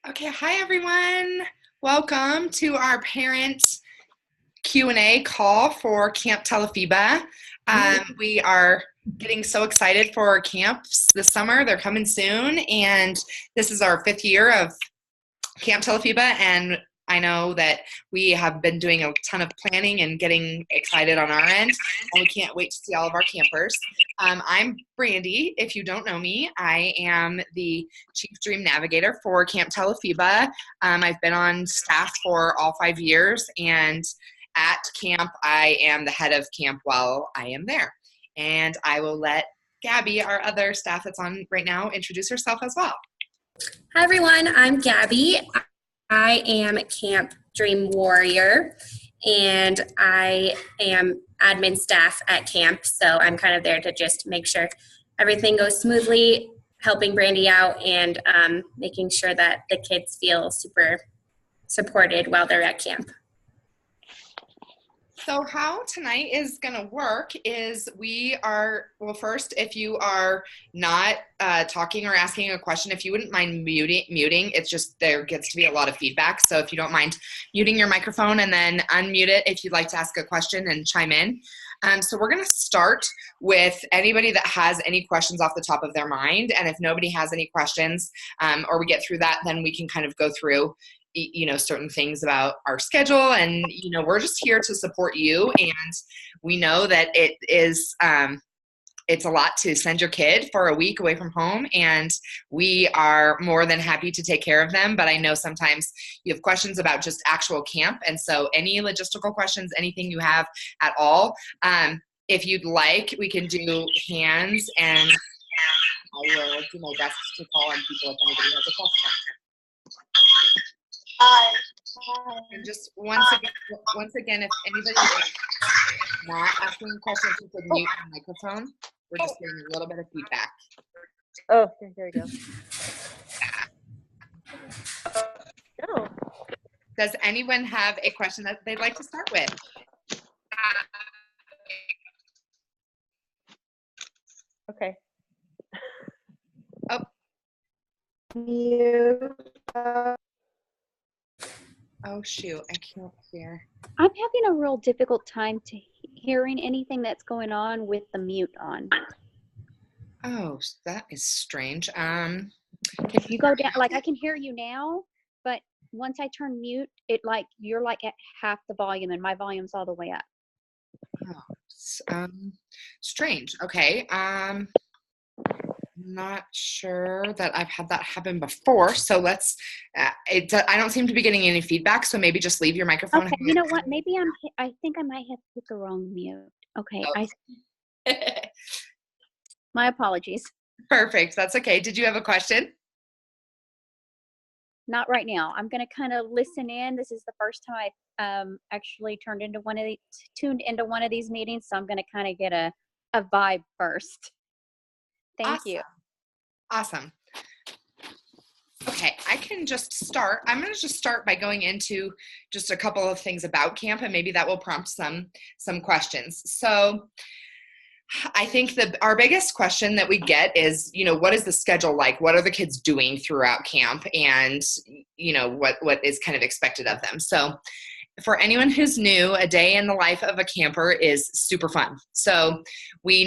Okay, hi everyone. Welcome to our parent Q&A call for Camp Telefiba. We are getting so excited for our camps this summer. They're coming soon, and this is our 5th year of Camp Telefiba, and I know that we have been doing a ton of planning and getting excited on our end, and we can't wait to see all of our campers. I'm Brandy. If you don't know me, I am the Chief Dream Navigator for Camp Telefiba. I've been on staff for all 5 years, and at camp, I am the head of camp while I am there. And I will let Gabby, our other staff that's on right now, introduce herself as well. Hi everyone, I'm Gabby. I am Camp Dream Warrior, and I am admin staff at camp, so I'm kind of there to just make sure everything goes smoothly, helping Brandy out, and making sure that the kids feel super supported while they're at camp. So how tonight is going to work is first, if you are not talking or asking a question, if you wouldn't mind muting, it's just there gets to be a lot of feedback. So if you don't mind muting your microphone and then unmute it if you'd like to ask a question and chime in. So we're going to start with anybody that has any questions off the top of their mind. And if nobody has any questions or we get through that, then we can kind of go through certain things about our schedule, and we're just here to support you, and we know that it is it's a lot to send your kid for a week away from home, and we are more than happy to take care of them. But I know sometimes you have questions about just actual camp, and so any logistical questions, anything you have at all, if you'd like, we can do hands, and I will do my best to call on people if anybody has a question. And just once again, if anybody is not asking a question, if you could mute the microphone. We're just getting a little bit of feedback. Oh, there we go. No. Does anyone have a question that they'd like to start with? Okay. Oh. Oh, shoot. I can't hear. I'm having a real difficult time hearing anything that's going on with the mute on. Oh, that is strange. If you go down, like I can hear you now, but once I turn mute, you're like at half the volume and my volume's all the way up. Oh, strange. Okay. Not sure that I've had that happen before, so let's I don't seem to be getting any feedback, so maybe just leave your microphone. Okay, you know what, maybe I think I might have put the wrong mute. Okay. My apologies. Perfect, that's okay. Did you have a question? Not right now. I'm going to kind of listen in. This is the first time I've actually tuned into one of these meetings, so I'm going to kind of get a vibe first. Thank you. Awesome. Okay, I can just start. I'm going to just start by going into just a couple of things about camp, and maybe that will prompt some questions. So I think our biggest question that we get is, what is the schedule like? What are the kids doing throughout camp? And, what is kind of expected of them? So for anyone who's new, a day in the life of a camper is super fun. So we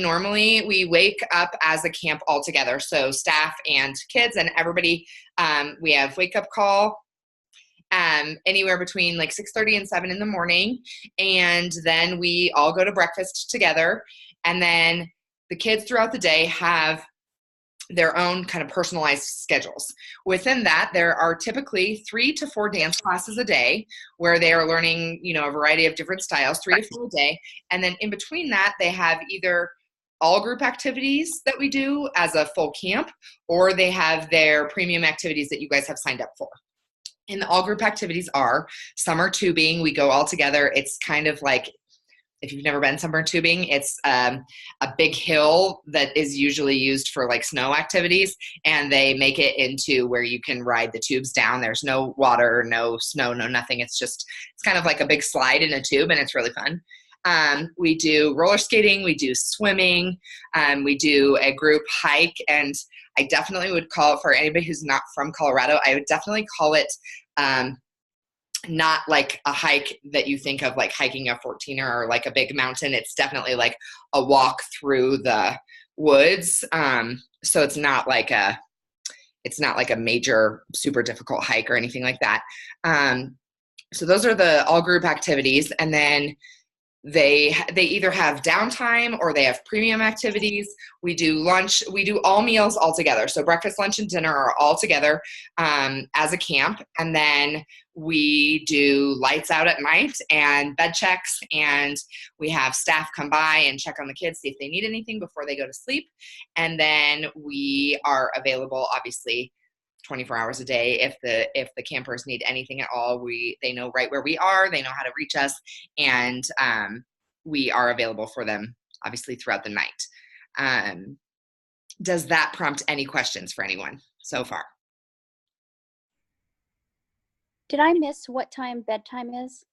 wake up as a camp all together. So staff and kids and everybody, we have wake up call anywhere between like 6:30 and 7 in the morning. And then we all go to breakfast together. And then the kids throughout the day have their own kind of personalized schedules. Within that, there are typically 3 to 4 dance classes a day where they are learning, a variety of different styles, 3 to 4 a day. And then in between that, they have either all group activities that we do as a full camp, or they have their premium activities that you guys have signed up for. And the all group activities are summer tubing. We go all together. It's kind of like, if you've never been summer tubing, it's a big hill that is usually used for like snow activities, and they make it into where you can ride the tubes down. There's no water, no snow, no nothing. It's kind of like a big slide in a tube, and it's really fun. We do roller skating, we do swimming, we do a group hike, and I definitely would call it, for anybody who's not from Colorado, I would definitely call it not like a hike that you think of like hiking a 14er or like a big mountain. It's definitely like a walk through the woods. So it's not like a major super difficult hike or anything like that. So those are the all group activities. And then they either have downtime or they have premium activities. We do lunch, we do all meals all together. So breakfast, lunch, and dinner are all together as a camp. And then we do lights out at night and bed checks, and we have staff come by and check on the kids, see if they need anything before they go to sleep. And then we are available, obviously, 24 hours a day. If the campers need anything at all, they know right where we are, they know how to reach us, and we are available for them, obviously, throughout the night. Does that prompt any questions for anyone so far? Did I miss what time bedtime is?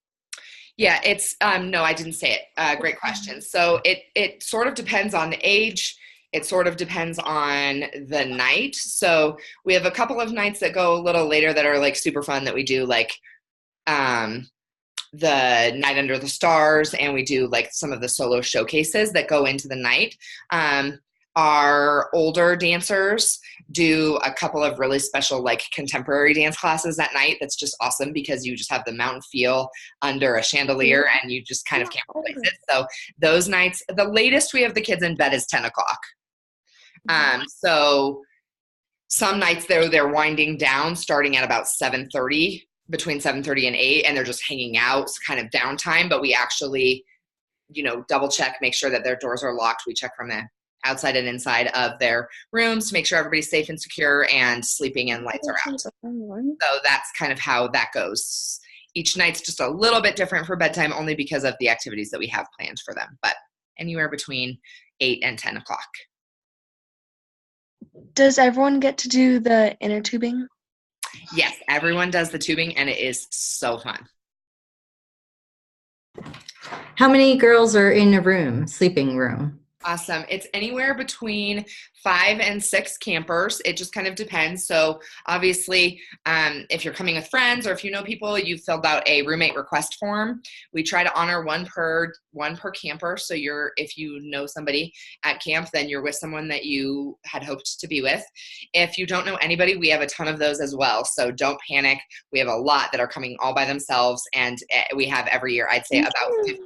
Yeah, it's no, I didn't say it. Great question. So it sort of depends on the age. It sort of depends on the night. So we have a couple of nights that go a little later that are like super fun, that we do like the Night Under the Stars, and we do like some of the solo showcases that go into the night. Our older dancers do a couple of really special like contemporary dance classes at night. That's just awesome because you just have the mountain feel under a chandelier and you just kind of can't replace it. So those nights, the latest we have the kids in bed is 10 o'clock. So some nights they're winding down starting at about 7:30, between 7:30 and 8, and they're just hanging out. It's kind of downtime, but we actually, double check, make sure that their doors are locked. We check from the outside and inside of their rooms to make sure everybody's safe and secure and sleeping and lights are out. So that's kind of how that goes. Each night's just a little bit different for bedtime, only because of the activities that we have planned for them, but anywhere between 8 and 10 o'clock. Does everyone get to do the inner tubing? Yes, everyone does the tubing, and it is so fun. How many girls are in a room, sleeping room? Awesome. It's anywhere between 5 and 6 campers. It just kind of depends. So obviously, if you're coming with friends or if you know people, you've filled out a roommate request form. We try to honor one per camper. So if you know somebody at camp, then you're with someone that you had hoped to be with. If you don't know anybody, we have a ton of those as well. So don't panic. We have a lot that are coming all by themselves, and we have every year, I'd say about 50%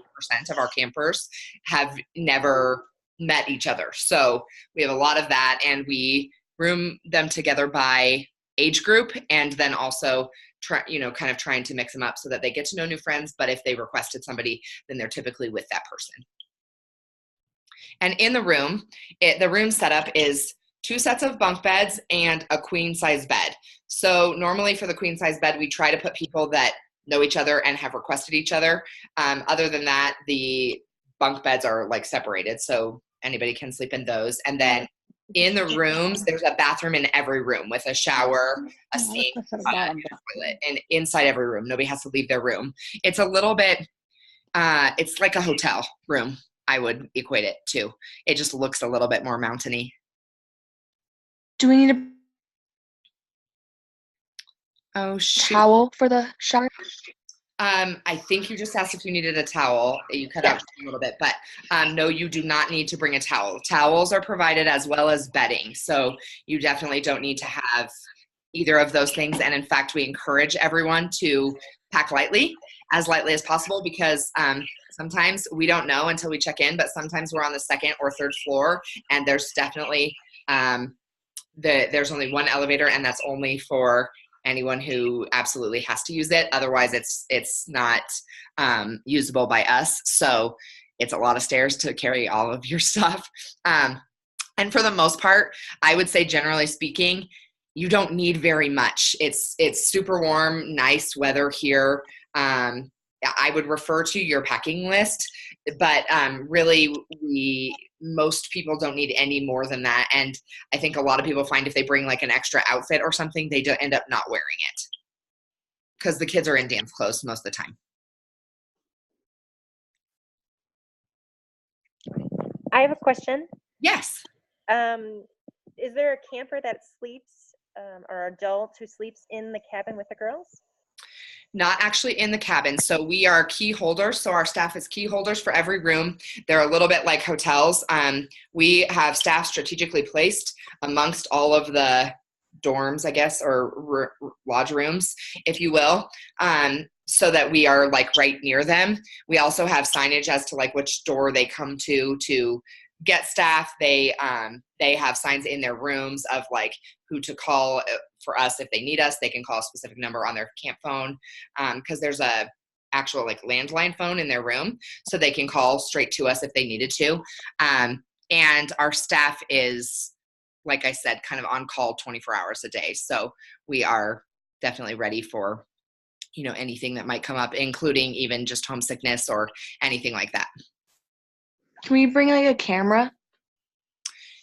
of our campers have never met each other. So we have a lot of that, and we room them together by age group, and then also kind of trying to mix them up so that they get to know new friends. But if they requested somebody, then they're typically with that person. And in the room, the room setup is 2 sets of bunk beds and a queen size bed. So normally for the queen size bed, we try to put people that know each other and have requested each other. Other than that, the bunk beds are like separated, so anybody can sleep in those. And then in the rooms, there's a bathroom in every room with a shower, a sink, a toilet, and inside every room. Nobody has to leave their room. It's a little bit, it's like a hotel room, I would equate it to. It just looks a little bit more mountainy. Do we need a towel for the shower? I think you just asked if you needed a towel. You cut out a little bit, but no, you do not need to bring a towel. Towels are provided as well as bedding. So you definitely don't need to have either of those things. And in fact, we encourage everyone to pack lightly, as lightly as possible, because sometimes we don't know until we check in, but sometimes we're on the 2nd or 3rd floor, and there's definitely, there's only one elevator, and that's only for anyone who absolutely has to use it. Otherwise, it's not usable by us. So it's a lot of stairs to carry all of your stuff. And for the most part, I would say, generally speaking, you don't need very much. It's super warm, nice weather here. I would refer to your packing list, but really most people don't need any more than that. And I think a lot of people find if they bring like an extra outfit or something, they end up not wearing it because the kids are in dance clothes most of the time. I have a question. Yes. is there a camper that sleeps or adult who sleeps in the cabin with the girls? Not actually in the cabin. So we are key holders. So our staff is key holders for every room. They're a little bit like hotels. We have staff strategically placed amongst all of the dorms, I guess, or lodge rooms, if you will, so that we are like right near them. We also have signage as to like which door they come to get staff. They have signs in their rooms of like who to call for us if they need us. They can call a specific number on their camp phone, because there's a actual like landline phone in their room, so they can call straight to us if they needed to. And our staff is, like I said, kind of on call 24 hours a day. So we are definitely ready for, anything that might come up, including even just homesickness or anything like that. Can we bring like a camera?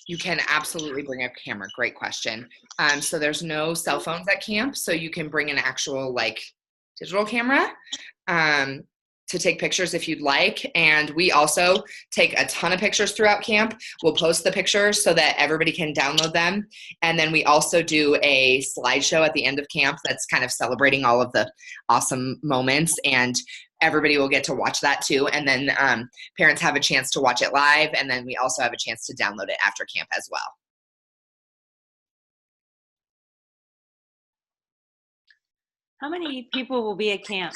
You can absolutely bring a camera. Great question. So there's no cell phones at camp, so you can bring an actual like digital camera to take pictures if you'd like. And we also take a ton of pictures throughout camp. We'll post the pictures so that everybody can download them. And then we also do a slideshow at the end of camp that's kind of celebrating all of the awesome moments, and everybody will get to watch that too. And then parents have a chance to watch it live, and then we also have a chance to download it after camp as well. How many people will be at camp?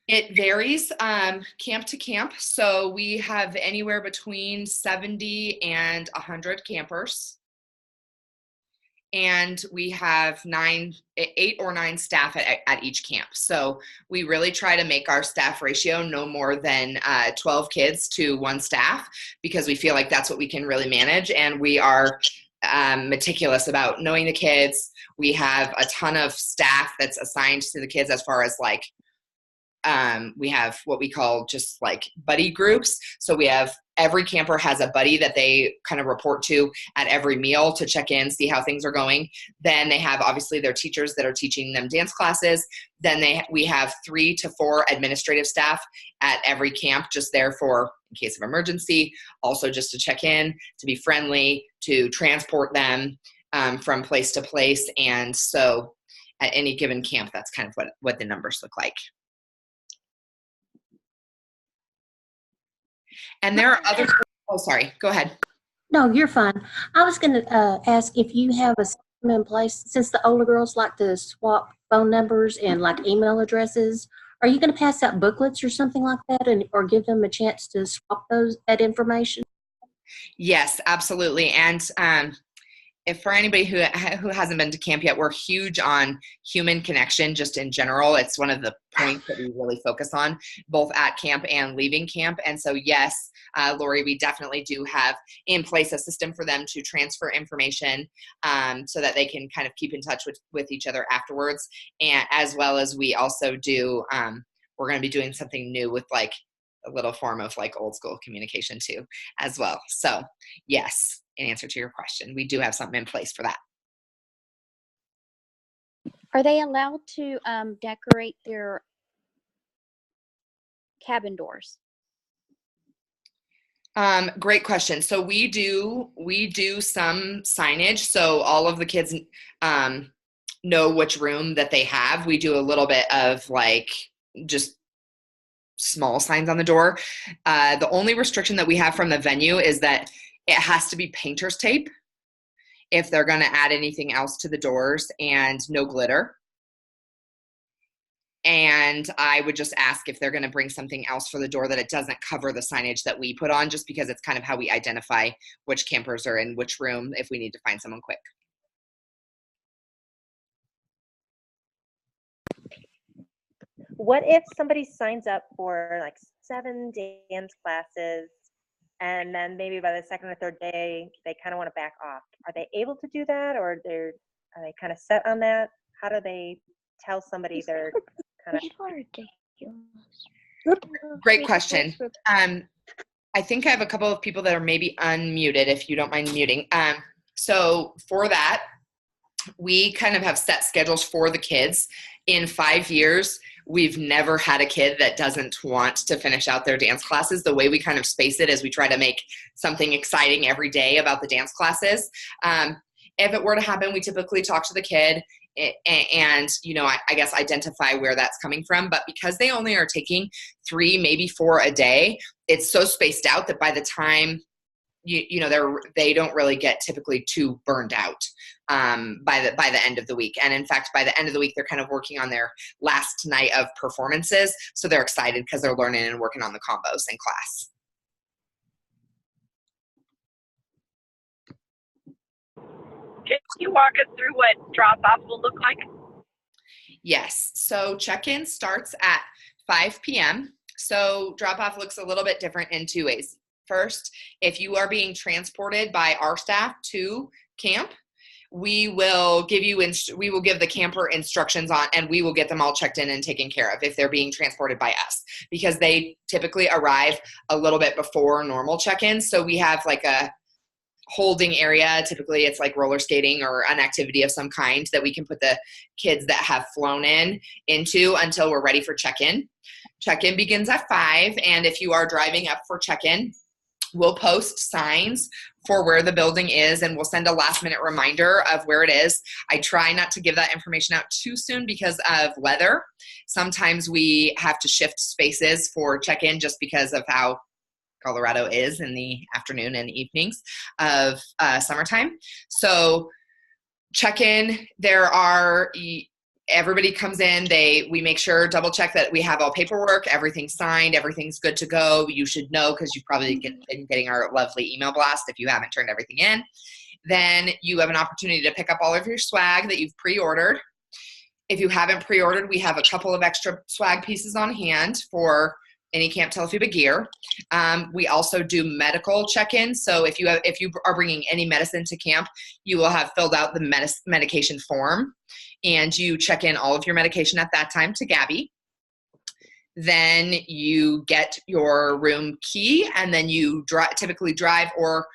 It varies camp to camp. So we have anywhere between 70 and 100 campers. And we have 8 or 9 staff at each camp. So we really try to make our staff ratio no more than 12 kids to 1 staff, because we feel like that's what we can really manage. And we are meticulous about knowing the kids. We have a ton of staff that's assigned to the kids as far as like, we have what we call just like buddy groups. So we have every camper has a buddy that they kind of report to at every meal to check in, see how things are going. Then they have obviously their teachers that are teaching them dance classes. Then we have 3 to 4 administrative staff at every camp, just there for in case of emergency, also just to check in, to be friendly, to transport them from place to place. And so at any given camp, that's kind of what the numbers look like. And there are other, oh, sorry, go ahead. No, you're fine. I was going to ask if you have a system in place, since the older girls like to swap phone numbers and like email addresses. Are you going to pass out booklets or something like that, or give them a chance to swap that information? Yes, absolutely. And if for anybody who hasn't been to camp yet, we're huge on human connection just in general. It's one of the points that we really focus on, both at camp and leaving camp. And so, yes, Lori, we definitely do have in place a system for them to transfer information so that they can kind of keep in touch with each other afterwards. And as well as we also do, we're going to be doing something new with like a little form of like old school communication too, as well. So yes, in answer to your question, we do have something in place for that. Are they allowed to decorate their cabin doors? Great question. So we do some signage. So all of the kids know which room that they have. We do a little bit of like just small signs on the door. The only restriction that we have from the venue is that it has to be painter's tape if they're going to add anything else to the doors, and no glitter. And I would just ask if they're going to bring something else for the door that it doesn't cover the signage that we put on, just because it's kind of how we identify which campers are in which room if we need to find someone quick. What if somebody signs up for like 7 dance classes, and then maybe by the second or third day they kind of want to back off? Are they able to do that, or are they kind of set on that? How do they tell somebody they're kind of? Great question. I think I have a couple of people that are maybe unmuted, if you don't mind muting. So for that, we kind of have set schedules for the kids. In 5 years, we've never had a kid that doesn't want to finish out their dance classes. The way we kind of space it is we try to make something exciting every day about the dance classes. If it were to happen, we typically talk to the kid and, you know, I guess identify where that's coming from. But because they only are taking 3, maybe 4 a day, it's so spaced out that by the time you know, they don't really get typically too burned out by the end of the week. And in fact, by the end of the week, they're kind of working on their last night of performances. So they're excited because they're learning and working on the combos in class. Can you walk us through what drop-off will look like? Yes. So check-in starts at 5 p.m. So drop-off looks a little bit different in 2 ways. First, if you are being transported by our staff to camp, we will give the camper instructions on, and we will get them all checked in and taken care of if they're being transported by us, because they typically arrive a little bit before normal check-in. So we have like a holding area. Typically it's like roller skating or an activity of some kind that we can put the kids that have flown into until we're ready for check-in. Check-in begins at 5, and if you are driving up for check-in, we'll post signs for where the building is, and we'll send a last-minute reminder of where it is. I try not to give that information out too soon because of weather. Sometimes we have to shift spaces for check-in just because of how Colorado is in the afternoon and evenings of summertime. So check-in, everybody comes in, we make sure, double check that we have all paperwork, everything's signed, everything's good to go. You should know because you've probably been getting our lovely email blast if you haven't turned everything in. Then you have an opportunity to pick up all of your swag that you've pre-ordered. If you haven't pre-ordered, we have a couple of extra swag pieces on hand for any Camp Telefiba gear. We also do medical check-in. So if you are bringing any medicine to camp, you will have filled out the medication form, and you check in all of your medication at that time to Gabby. Then you get your room key, and then you typically drive, or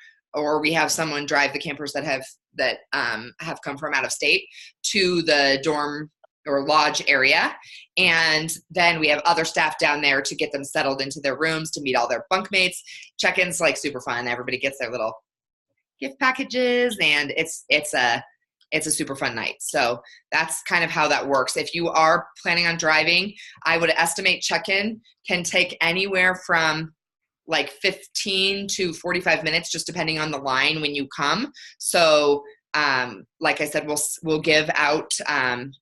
we have someone drive the campers that have come from out of state to the dorm or lodge area. And then we have other staff down there to get them settled into their rooms, to meet all their bunkmates. Check-in's like super fun. Everybody gets their little gift packages, and it's a super fun night. So that's kind of how that works. If you are planning on driving, I would estimate check-in can take anywhere from like 15 to 45 minutes, just depending on the line when you come. So like I said, we'll give out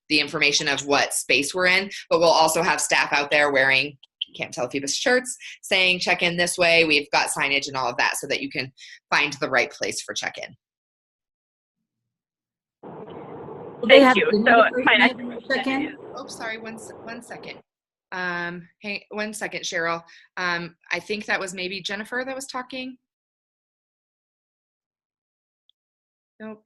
the information of what space we're in, but we'll also have staff out there wearing Camp Telefiba shirts saying check in this way. We've got signage and all of that so that you can find the right place for check-in. Thank you. So my next question is, oh, sorry, one second. Hey, 1 second, Cheryl. I think that was maybe Jennifer that was talking. Nope.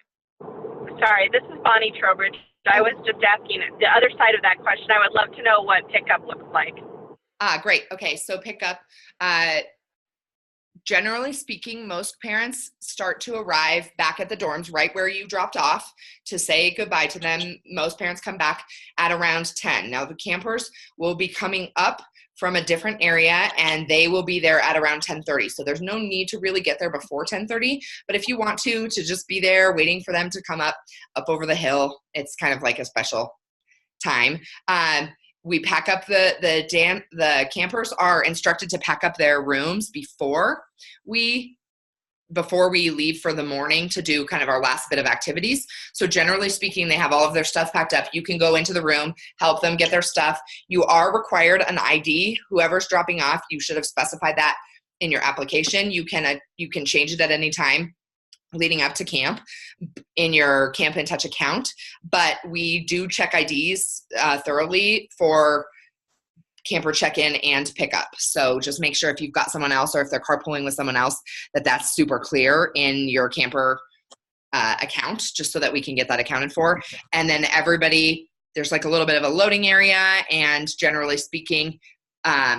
Sorry, this is Bonnie Trowbridge. I was just asking the other side of that question. I would love to know what pickup looks like. Great. Okay, so pickup. Generally speaking, most parents start to arrive back at the dorms right where you dropped off to say goodbye to them. Most parents come back at around 10. Now the campers will be coming up from a different area, and they will be there at around 10:30. So there's no need to really get there before 10:30. But if you want to just be there waiting for them to come up over the hill, it's kind of like a special time. We pack up the campers are instructed to pack up their rooms before we leave for the morning to do kind of our last bit of activities. So generally speaking, they have all of their stuff packed up. You can go into the room, help them get their stuff. You are required an ID. Whoever's dropping off, you should have specified that in your application. You can change it at any time leading up to camp in your Camp in Touch account, but we do check IDs thoroughly for camper check-in and pickup. So just make sure if you've got someone else or if they're carpooling with someone else, that's super clear in your camper account, just so that we can get that accounted for. And then there's like a little bit of a loading area, and generally speaking,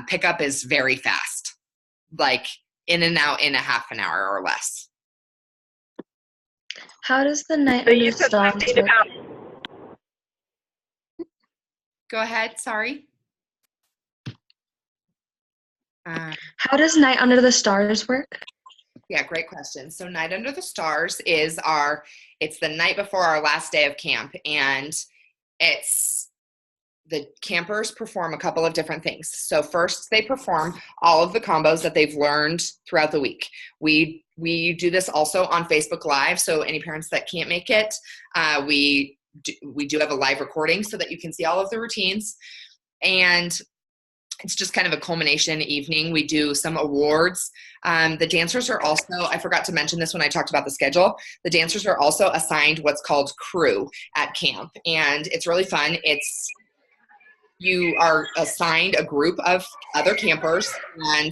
pickup is very fast, like in and out in a half an hour or less. How does the night So you said storms something about, Go ahead, sorry. How does Night Under the Stars work? Yeah, great question. So Night Under the Stars is it's the night before our last day of camp, and it's the campers perform a couple of different things. So first they perform all of the combos that they've learned throughout the week. We do this also on Facebook Live. So any parents that can't make it, we do have a live recording so that you can see all of the routines. And it's just kind of a culmination evening. We do some awards. The dancers are also, I forgot to mention this when I talked about the schedule, the dancers are also assigned what's called crew at camp. And it's really fun. You are assigned a group of other campers, and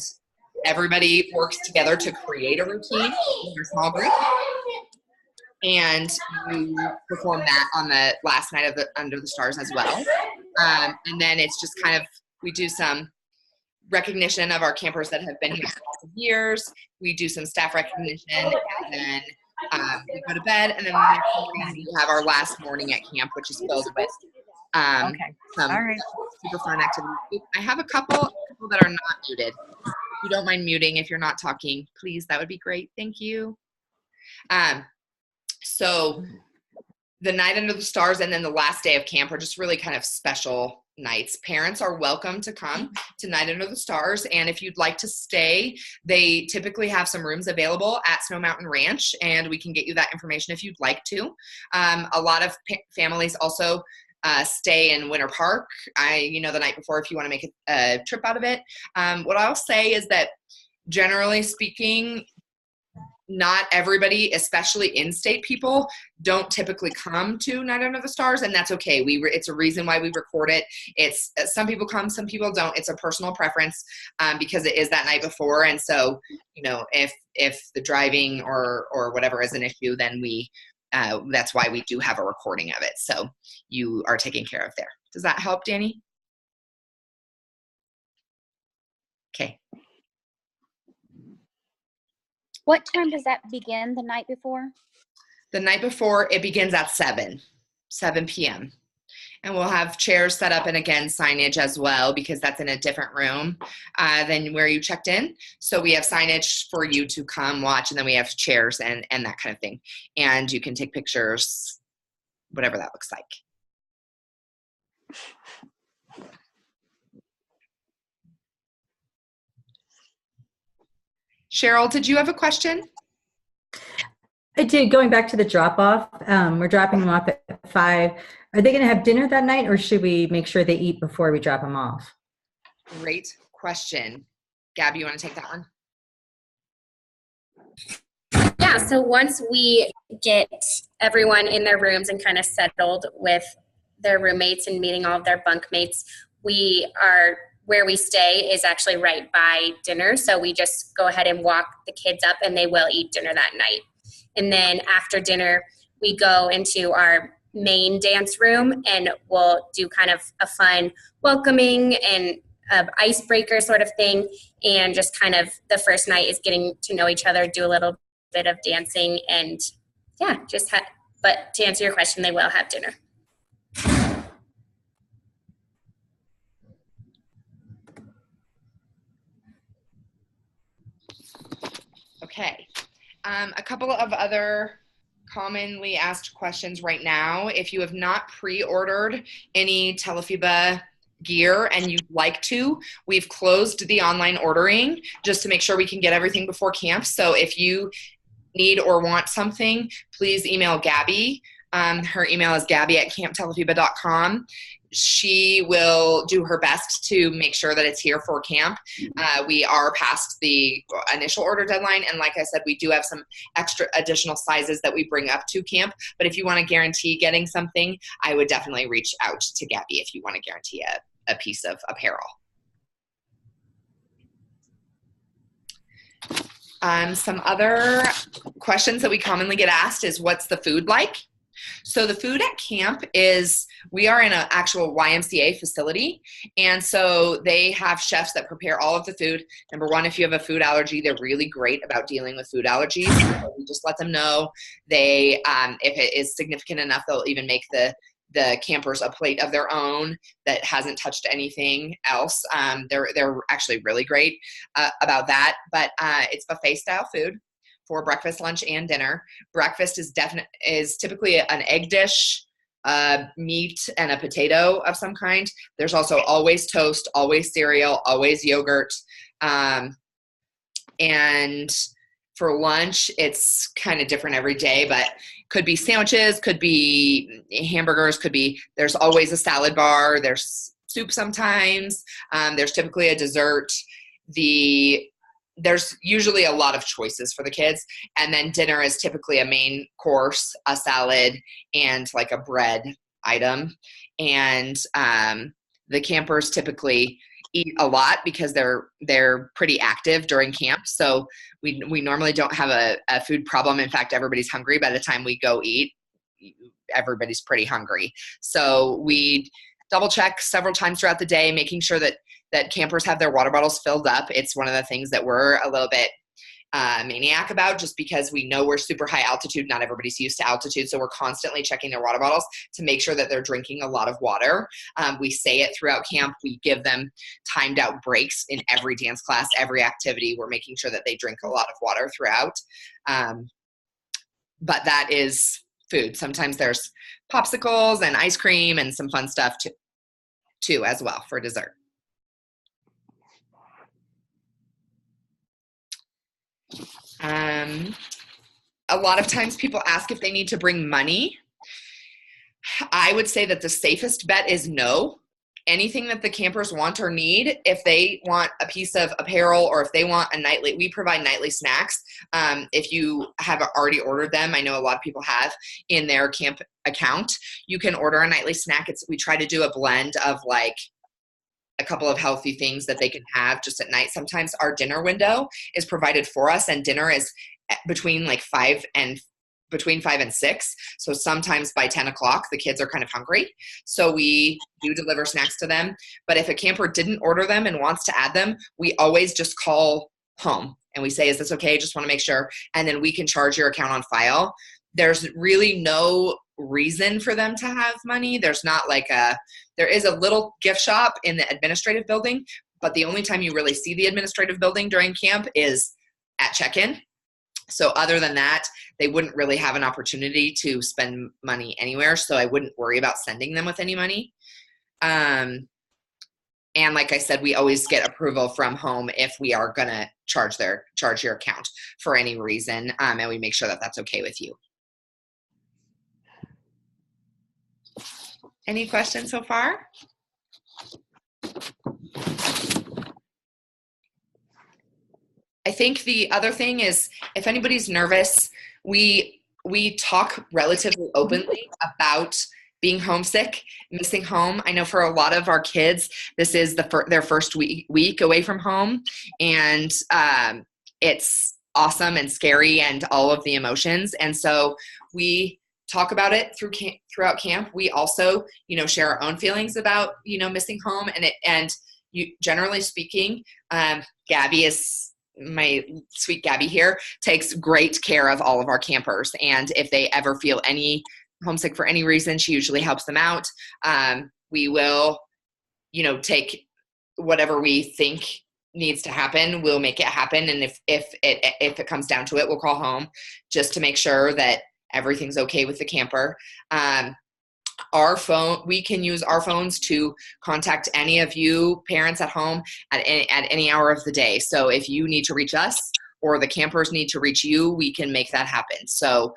everybody works together to create a routine in your small group. And you perform that on the last night of Under the Stars as well. And then it's just kind of, we do some recognition of our campers that have been here for lots of years. We do some staff recognition, and then we go to bed, and then we have our last morning at camp, which is filled with some super fun activities. I have a couple that are not muted. If you don't mind muting if you're not talking, please, that would be great. Thank you. So the Night Under the Stars and then the last day of camp are just really kind of special nights. Parents are welcome to come to Night Under the Stars, and if you'd like to stay, they typically have some rooms available at Snow Mountain Ranch, and we can get you that information if you'd like to. A lot of families also stay in Winter Park, the night before if you want to make a trip out of it. What I'll say is that generally speaking, not everybody, especially in-state people, don't typically come to Night Under the Stars, and that's okay. It's a reason why we record it. It's some people come, some people don't. It's a personal preference because it is that night before, and so if the driving or whatever is an issue, then that's why we do have a recording of it. So you are taken care of there. Does that help, Danny? Okay. What time does that begin the night before? The night before, it begins at 7 p.m. And we'll have chairs set up and again signage as well because that's in a different room than where you checked in. So we have signage for you to come watch, and then we have chairs and that kind of thing. And you can take pictures, whatever that looks like. Cheryl, did you have a question? I did. Going back to the drop-off, we're dropping them off at 5. Are they going to have dinner that night, or should we make sure they eat before we drop them off? Great question. Gabby, you want to take that one? Yeah, so once we get everyone in their rooms and kind of settled with their roommates and meeting all of their bunkmates, where we stay is actually right by dinner. So we just go ahead and walk the kids up, and they will eat dinner that night. And then after dinner, we go into our main dance room, and we'll do kind of a fun welcoming and icebreaker sort of thing. And just kind of the first night is getting to know each other, do a little bit of dancing, and yeah, but to answer your question, they will have dinner. Okay. A couple of other commonly asked questions right now. If you have not pre-ordered any Telefiba gear and you'd like to, we've closed the online ordering just to make sure we can get everything before camp. So if you need or want something, please email Gabby. Her email is gabby@camptelefiba.com. She will do her best to make sure that it's here for camp. We are past the initial order deadline, and like I said, we do have some extra additional sizes that we bring up to camp. But if you want to guarantee getting something, I would definitely reach out to Gabby if you want to guarantee a piece of apparel. Some other questions that we commonly get asked is, what's the food like? So the food at camp we are in an actual YMCA facility, and so they have chefs that prepare all of the food. Number one, if you have a food allergy, they're really great about dealing with food allergies. So we just let them know. If it is significant enough, they'll even make the the campers a plate of their own that hasn't touched anything else. They're actually really great about that. But it's buffet style food for breakfast, lunch, and dinner. Breakfast is typically an egg dish, meat, and a potato of some kind. There's also always toast, always cereal, always yogurt. And for lunch, it's kind of different every day, but could be sandwiches, could be hamburgers, there's always a salad bar, there's soup sometimes, there's typically a dessert. There's usually a lot of choices for the kids. And then dinner is typically a main course, a salad, and like a bread item. And the campers typically eat a lot because they're pretty active during camp. So we normally don't have a food problem. In fact, everybody's hungry by the time we go eat. Everybody's pretty hungry. So we double check several times throughout the day, making sure that campers have their water bottles filled up. It's one of the things that we're a little bit maniac about, just because we know we're super high altitude. Not everybody's used to altitude. So we're constantly checking their water bottles to make sure that they're drinking a lot of water. We say it throughout camp. We give them timed out breaks in every dance class, every activity. We're making sure that they drink a lot of water throughout. But that is food. Sometimes there's popsicles and ice cream and some fun stuff too as well for dessert. A lot of times people ask if they need to bring money. I would say that the safest bet is no. Anything that the campers want or need, if they want a piece of apparel or if they want we provide nightly snacks. If you have already ordered them, I know a lot of people have in their camp account, you can order a nightly snack. We try to do a blend of like a couple of healthy things that they can have just at night. Sometimes our dinner window is provided for us, and dinner is between 5 and 6. So sometimes by 10 o'clock, the kids are kind of hungry. So we do deliver snacks to them. But if a camper didn't order them and wants to add them, we always just call home and we say, is this okay? Just want to make sure. And then we can charge your account on file. There's really no reason for them to have money. There's not there is a little gift shop in the administrative building, but the only time you really see the administrative building during camp is at check-in. So other than that, they wouldn't really have an opportunity to spend money anywhere. So I wouldn't worry about sending them with any money. And like I said, we always get approval from home if we are going to charge your account for any reason. And we make sure that that's okay with you. Any questions so far? I think the other thing is, if anybody's nervous, we talk relatively openly about being homesick, missing home. I know for a lot of our kids, this is their first week away from home, and it's awesome and scary and all of the emotions. And so we talk about it throughout camp. We also, share our own feelings about, missing home. And generally speaking, Gabby my sweet Gabby here takes great care of all of our campers. And if they ever feel any homesick for any reason, she usually helps them out. We will, take whatever we think needs to happen. We'll make it happen. And if it comes down to it, we'll call home just to make sure that everything's okay with the camper. We can use our phones to contact any of you parents at home at any hour of the day. So if you need to reach us or the campers need to reach you, we can make that happen. So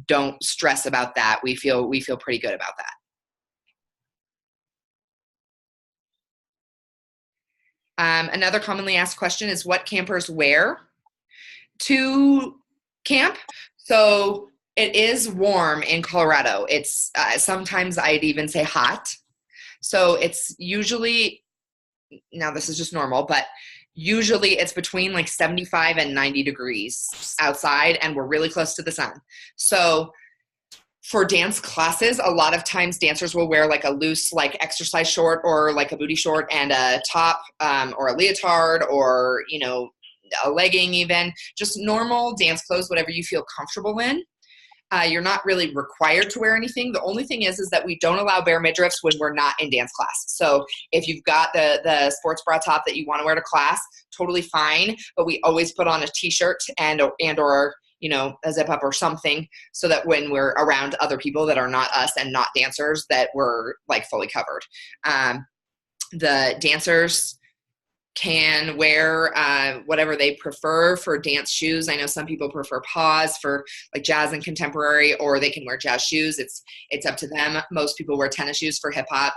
don't stress about that. We feel pretty good about that. Another commonly asked question is what campers wear to camp. So it is warm in Colorado. It's sometimes I'd even say hot. So it's usually, now this is just normal, but usually it's between 75 and 90 degrees outside, and we're really close to the sun. So for dance classes, a lot of times dancers will wear a loose exercise short or a booty short and a top or a leotard or, a legging even. Just normal dance clothes, whatever you feel comfortable in. You're not really required to wear anything. The only thing is that we don't allow bare midriffs when we're not in dance class. So if you've got the sports bra top that you want to wear to class, totally fine. But we always put on a t-shirt and or a zip up or something, so that when we're around other people that are not us and not dancers, that we're like fully covered. The dancers can wear whatever they prefer for dance shoes. I know some people prefer paws for like jazz and contemporary, or they can wear jazz shoes. It's up to them. Most people wear tennis shoes for hip hop.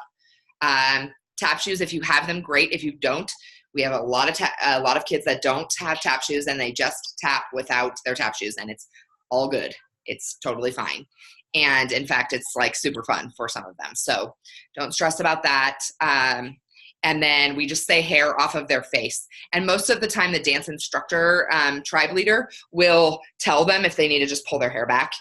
Tap shoes, if you have them, great. If you don't, we have a lot of kids that don't have tap shoes and they just tap without their tap shoes, and it's all good. It's totally fine. And in fact, it's like super fun for some of them. So don't stress about that. And then we just say hair off of their face. And most of the time, the dance instructor, tribe leader, will tell them if they need to just pull their hair back.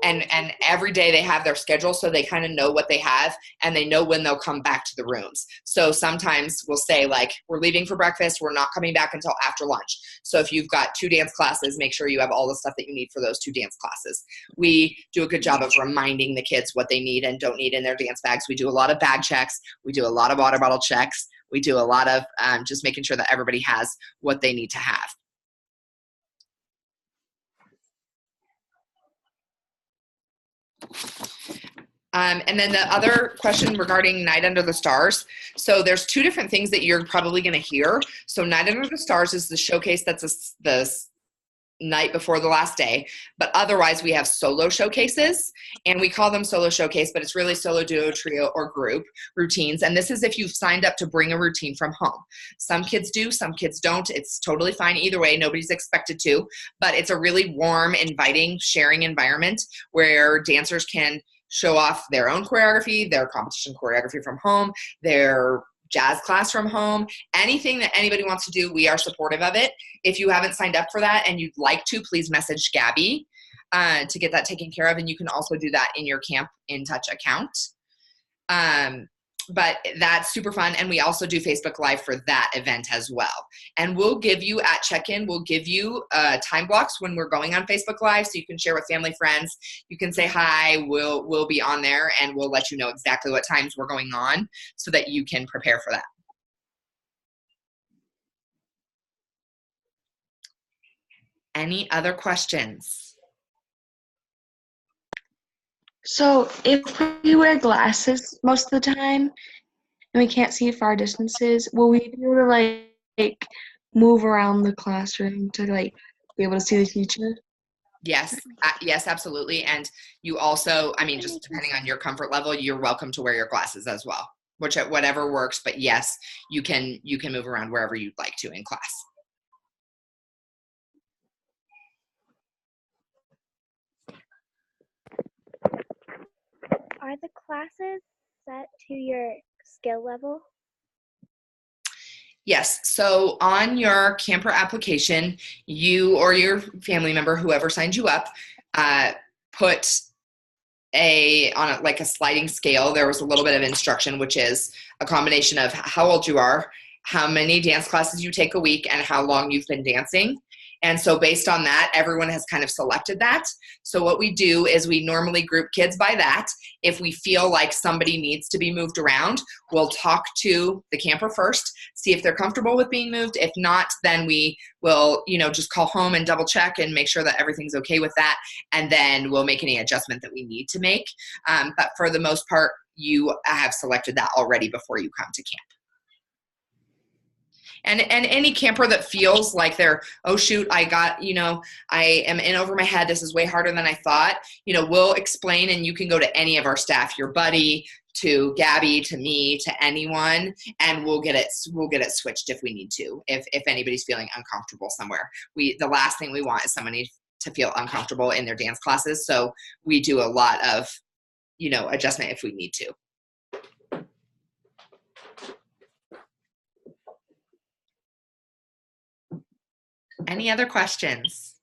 And every day they have their schedule, so they kind of know what they have, and they know when they'll come back to the rooms. So sometimes we'll say, like, we're leaving for breakfast, we're not coming back until after lunch. So if you've got 2 dance classes, make sure you have all the stuff that you need for those 2 dance classes. We do a good job of reminding the kids what they need and don't need in their dance bags. We do a lot of bag checks. We do a lot of water bottle checks. We do a lot of just making sure that everybody has what they need to have. And then the other question regarding Night Under the Stars. So there's 2 different things that you're probably going to hear. So Night Under the Stars is the showcase that's the night before the last day. But otherwise, we have solo showcases. And we call them solo showcase, but it's really solo, duo, trio, or group routines. And this is if you've signed up to bring a routine from home. Some kids do, some kids don't. It's totally fine either way. Nobody's expected to. But it's a really warm, inviting, sharing environment where dancers can show off their own choreography, their competition choreography from home, their jazz class from home, anything that anybody wants to do, we are supportive of it. If you haven't signed up for that and you'd like to, please message Gabby to get that taken care of. And you can also do that in your Camp In Touch account. But that's super fun. And we also do Facebook Live for that event as well. And we'll give you at check-in, we'll give you time blocks when we're going on Facebook Live, so you can share with family, friends. You can say hi. We'll be on there, and we'll let you know exactly what times we're going on so that you can prepare for that. Any other questions? So if we wear glasses most of the time and we can't see far distances, will we be able to like move around the classroom to like be able to see the teacher? Yes, yes, absolutely. And you also, I mean, just depending on your comfort level, you're welcome to wear your glasses as well, whatever works. But yes, you can move around wherever you'd like to in class. Are the classes set to your skill level? Yes. So on your camper application, you or your family member, whoever signed you up, put on a sliding scale. There was a little bit of instruction, which is a combination of how old you are, how many dance classes you take a week, and how long you've been dancing. And so based on that, everyone has kind of selected that. So what we do is we normally group kids by that. If we feel like somebody needs to be moved around, we'll talk to the camper first, see if they're comfortable with being moved. If not, then we will, just call home and double check and make sure that everything's okay with that. And then we'll make any adjustment that we need to make. But for the most part, you have selected that already before you come to camp. And any camper that feels like they're, oh shoot, I am in over my head, this is way harder than I thought, we'll explain, and you can go to any of our staff, your buddy, to Gabby, to me, to anyone, and we'll get it switched if we need to, if anybody's feeling uncomfortable somewhere. The last thing we want is somebody to feel uncomfortable in their dance classes, so we do a lot of, adjustment if we need to. Any other questions?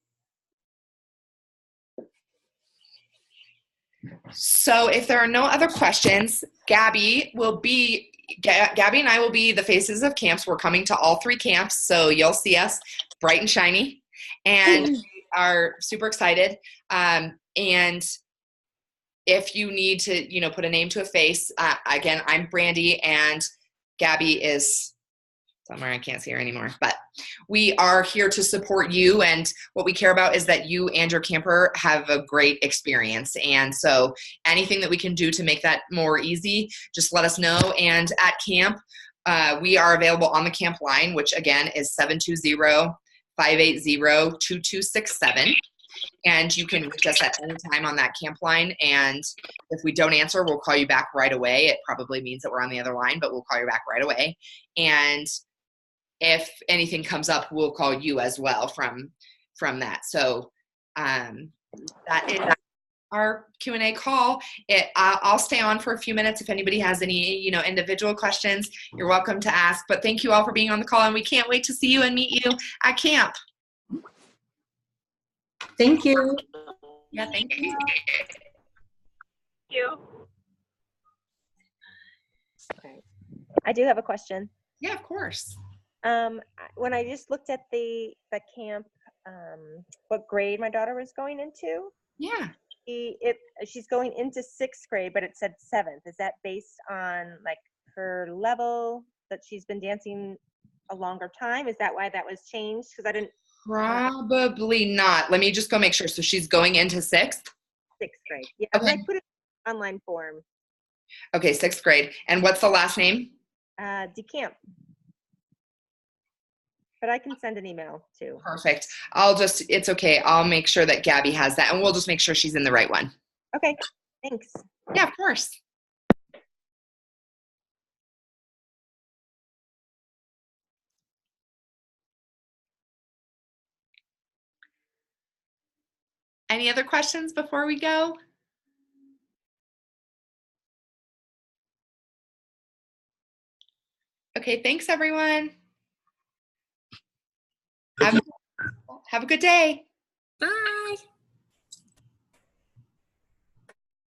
So if there are no other questions, Gabby and I will be the faces of camps. We're coming to all 3 camps, so you'll see us bright and shiny. And are super excited. And if you need to, put a name to a face, again, I'm Brandy and Gabby is somewhere. I can't see her anymore, but we are here to support you. And what we care about is that you and your camper have a great experience. And so anything that we can do to make that more easy, just let us know. And at camp, we are available on the camp line, which again is 720-580-2267. And you can reach us at any time on that camp line. And if we don't answer, we'll call you back right away. It probably means that we're on the other line, but we'll call you back right away. And if anything comes up, we'll call you as well from that. So that is our Q&A call. I'll stay on for a few minutes. If anybody has any, individual questions, you're welcome to ask. But thank you all for being on the call, and we can't wait to see you and meet you at camp. Thank you. Yeah, thank you. Thank you. Okay. I do have a question. Yeah, of course. When I just looked at the camp, what grade my daughter was going into, Yeah. she's going into 6th grade, but it said 7th. Is that based on like her level that she's been dancing a longer time? Is that why that was changed? Because I didn't. Probably not. Let me just go make sure. So she's going into 6th? 6th grade. Yeah, Okay. I put it in an online form. Okay, 6th grade. And what's the last name? DeCamp. But I can send an email too. Perfect. It's okay. I'll make sure that Gabby has that, and we'll just make sure she's in the right one. Okay, thanks. Yeah, of course. Any other questions before we go? Okay, thanks everyone. Have a good day. Bye.